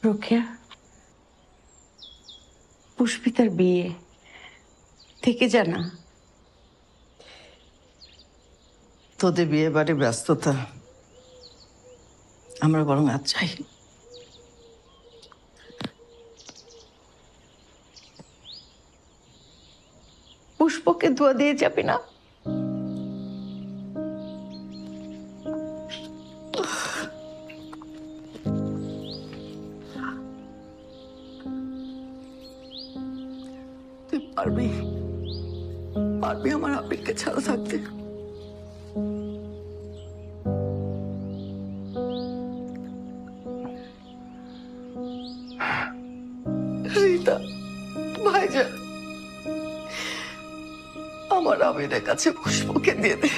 রোকেয়া, পুষ্পিতার বিয়ে থেকে জানা। তোদের বিয়ে বাড়ি ব্যস্ততা, আমরা বরং আজ চাই। পুষ্পকে দোয়া দিয়ে যাবি না? তুই পারবি, পারবি আমার আবিরকে ছাড়া থাকতে? রীতা, ভাইজান, আমার আবিরের কাছে পুষ্পকে দিয়ে দে।